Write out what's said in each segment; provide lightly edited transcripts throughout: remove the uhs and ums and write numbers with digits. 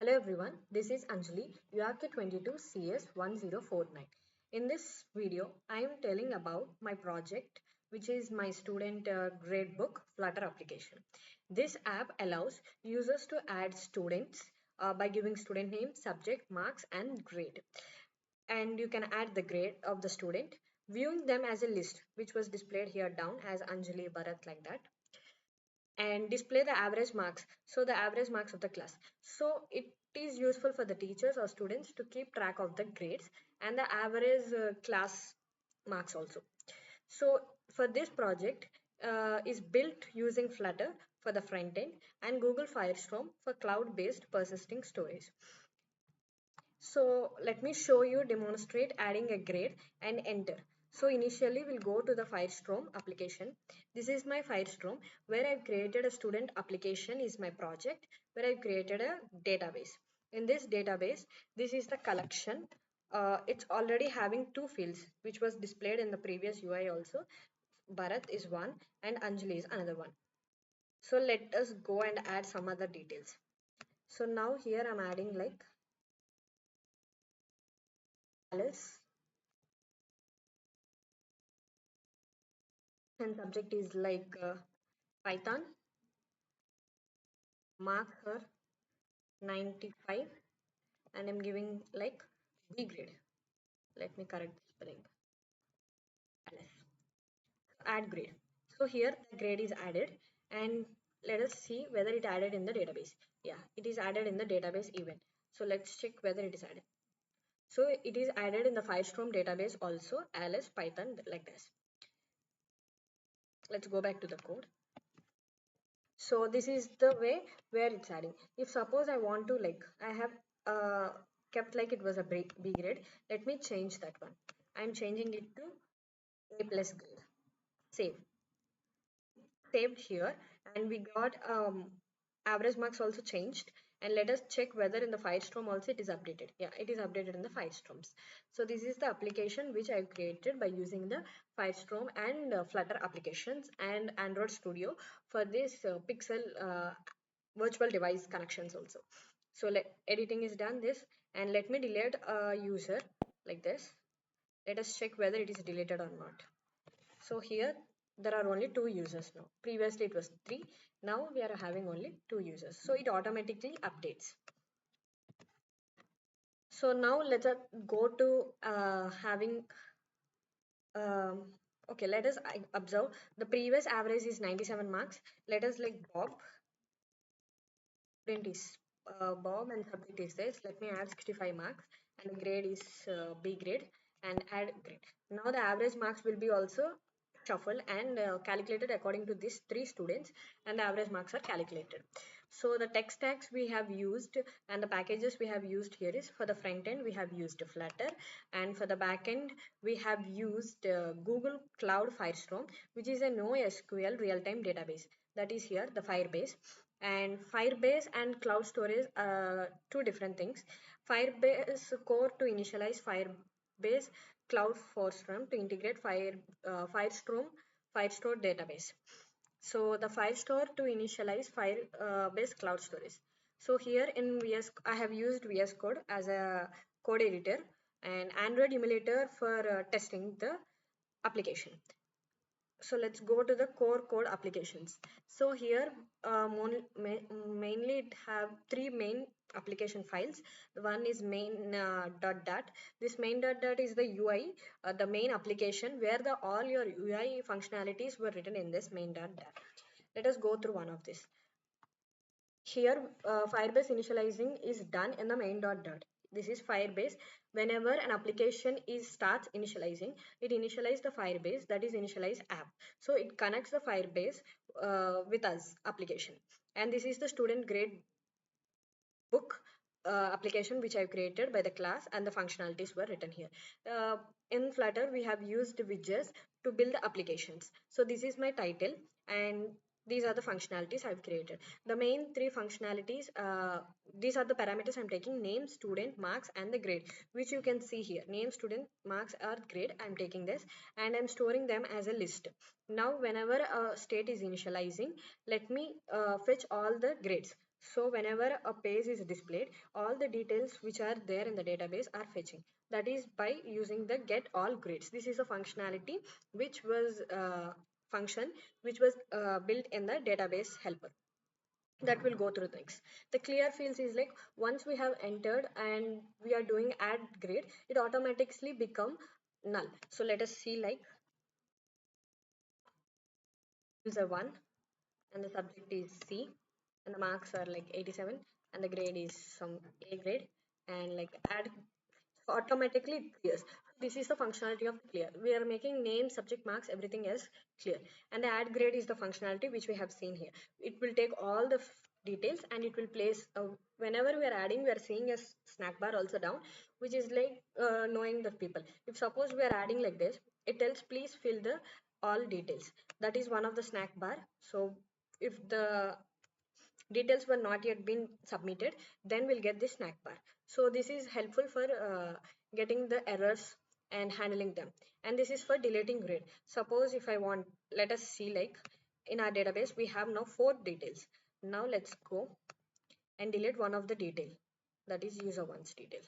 Hello everyone, this is Anjali URK22CS1049. In this video, I am telling about my project, which is my student gradebook Flutter application. This app allows users to add students by giving student name, subject, marks, and grade. And you can add the grade of the student, viewing them as a list, which was displayed here down as Anjali Bharat like that, and display the average marks, so the average marks of the class. So it is useful for the teachers or students to keep track of the grades and the average class marks also. So for this project is built using Flutter for the front end and Google Firestore for cloud based persisting storage. So let me show you demonstrate adding a grade and enter. So initially we'll go to the Firestore application. This is my Firestore where I've created a student application is my project where I've created a database. In this database, this is the collection. It's already having two fields which was displayed in the previous UI also. Bharat is one and Anjali is another one. So let us go and add some other details. So now here I'm adding like Alice and subject is like Python, marks her 95 and I'm giving like B grade. Let me correct the spelling. LS. Add grade. So here the grade is added and let us see whether it added in the database. Yeah, it is added in the database even. So let's check whether it is added. So it is added in the Firestore database also, ls python like this. Let's go back to the code. So this is the way where it's adding. If suppose I want to like I have kept like it was a B grade, let me change that one. I'm changing it to A plus grade. Save. Saved here and we got average marks also changed, and let us check whether in the Firestore also it is updated. Yeah, it is updated in the Firestore. So this is the application which I've created by using the Firestore and Flutter applications and Android Studio for this Pixel virtual device connections also. So editing is done this, and let me delete a user like this. Let us check whether it is deleted or not. So here there are only two users now. Previously it was three. Now we are having only two users. So it automatically updates. So now let's go to having okay, let us observe the previous average is 97 marks. Let us like Bob student is Bob and subject is this. Let me add 65 marks and the grade is B grade and add grade. Now the average marks will be also shuffled and calculated according to these three students, and the average marks are calculated. So the tech stacks we have used and the packages we have used here is for the front end we have used Flutter, and for the back end we have used Google Cloud Firestore, which is a NoSQL real-time database, that is here the Firebase. And Firebase and cloud storage are two different things. Firebase core to initialize Firebase, cloud Firestore to integrate Firestore database. So the Firestore to initialize Firebase cloud storage. So here in I have used VS Code as a code editor and Android emulator for testing the application. So let's go to the core code applications. So here mainly it have three main application files. One is main .dat. This main .dat is the UI, the main application where the all your UI functionalities were written in this main .dat. Let us go through one of this. Here Firebase initializing is done in the main .dat. This is Firebase. Whenever an application is starts initializing, it initializes the Firebase, that is initialize app. So it connects the Firebase with us application. And this is the student grade book application which I've created by the class, and the functionalities were written here. In Flutter we have used widgets to build the applications. So this is my title and these are the functionalities I've created. The main three functionalities, these are the parameters I'm taking: name, student, marks, and the grade, which you can see here. Name, student, marks, or grade, I'm taking this and I'm storing them as a list. Now whenever a state is initializing, let me fetch all the grades. So whenever a page is displayed, all the details which are there in the database are fetching. That is by using the get all grades. This is a functionality which was function which was built in the database helper that will go through things. The clear fields is like once we have entered and we are doing add grade, it automatically become null. So let us see like user 1 and the subject is C and the marks are like 87 and the grade is some A grade and like add automatically it clears. This is the functionality of clear. We are making name, subject, marks, everything else clear. And the add grade is the functionality which we have seen here. It will take all the details and it will place whenever we are adding, we are seeing a snack bar also down, which is like knowing the people. If suppose we are adding like this, it tells please fill the all details. That is one of the snack bar. So if the details were not yet been submitted, then we'll get this snack bar. So this is helpful for getting the errors and handling them. And this is for deleting grade. Suppose if I want, let us see like in our database we have now 4 details. Now let's go and delete one of the detail, that is user one's detail.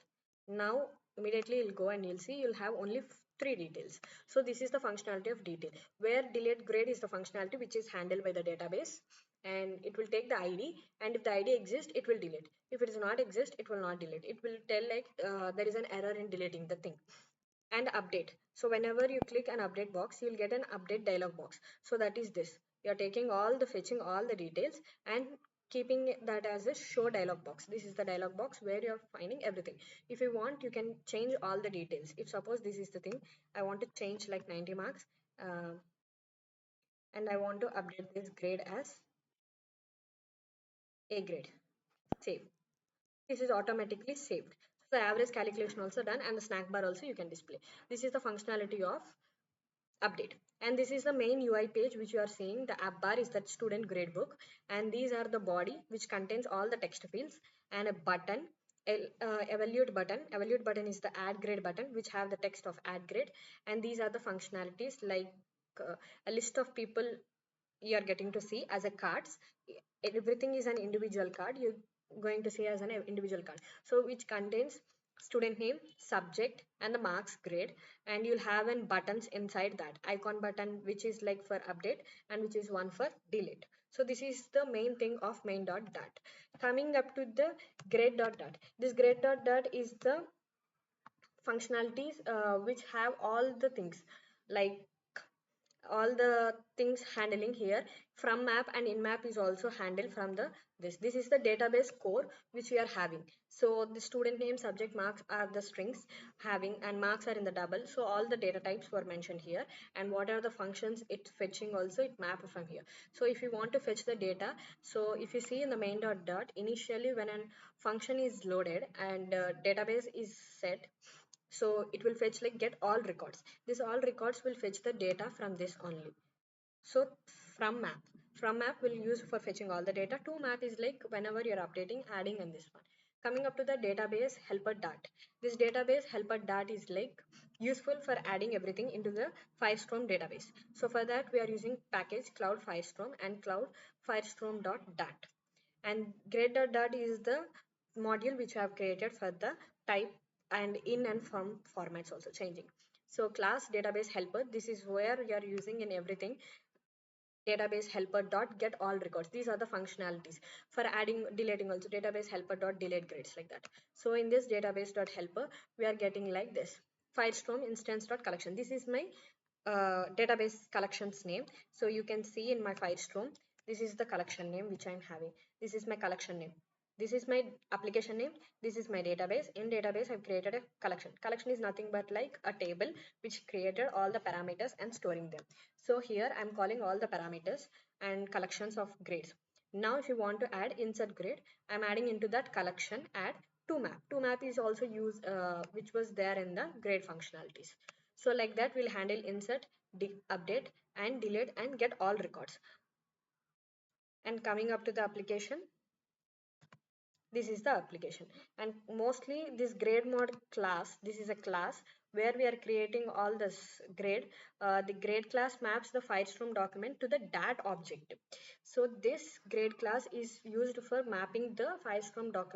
Now immediately you'll go and you'll see you'll have only 3 details. So this is the functionality of detail, where delete grade is the functionality which is handled by the database, and it will take the id, and if the id exists it will delete. If it does not exist it will not delete. It will tell like there is an error in deleting the thing. And update, so whenever you click an update box you'll get an update dialog box. So that is this, you're taking all the fetching all the details and keeping that as a show dialog box. This is the dialog box where you're finding everything. If you want you can change all the details. If suppose this is the thing, I want to change like 90 marks, uh, and I want to update this grade as A grade. Save. This is automatically saved. So the average calculation also done and the snack bar also you can display. This is the functionality of update. And this is the main UI page which you are seeing. The app bar is that student gradebook, and these are the body which contains all the text fields and a button, evaluate button. Evaluate button is the add grade button which have the text of add grade, and these are the functionalities like a list of people you are getting to see as a cards. Everything is an individual card you're going to see as an individual card, so which contains student name, subject and the marks grade, and you'll have an buttons inside that icon button which is like for update and which is one for delete. So this is the main thing of main dot dot. Coming up to the grade dot dot, this grade dot dot is the functionalities which have all the things like all the things handling here. From map and in map is also handled from the this is the database core which we are having. So the student name, subject, marks are the strings having, and marks are in the double. So all the data types were mentioned here, and what are the functions it fetching also it map from here. So if you want to fetch the data, so if you see in the main dot dot, initially when a function is loaded and database is set, so it will fetch like get all records. This all records will fetch the data from this only. So from map will use for fetching all the data. To map is like whenever you're updating, adding, and this one. Coming up to the database helper dart. This database helper dart is like useful for adding everything into the Firestore database. So for that we are using package cloud Firestore and cloud firestore.dart. And grade.dart is the module which I have created for the type and in and from formats also changing. So class database helper, this is where you are using in everything. Database helper dot get all records, these are the functionalities for adding deleting also. Database helper dot delete grades like that. So in this database dot helper we are getting like this Firestore instance dot collection. This is my database collections name. So you can see in my Firestore, this is the collection name which I'm having. This is my collection name, this is my application name, this is my database. In database I've created a collection. Collection is nothing but like a table which created all the parameters and storing them. So here I'm calling all the parameters and collections of grades. Now if you want to add insert grade, I'm adding into that collection add to map. To map is also used which was there in the grade functionalities. So like that we'll handle insert, update and delete and get all records. And coming up to the application, This is the application. And mostly this grade mod class, this is a class where we are creating all this grade. The grade class maps the Firestore document to the dat object. So this grade class is used for mapping the Firestore document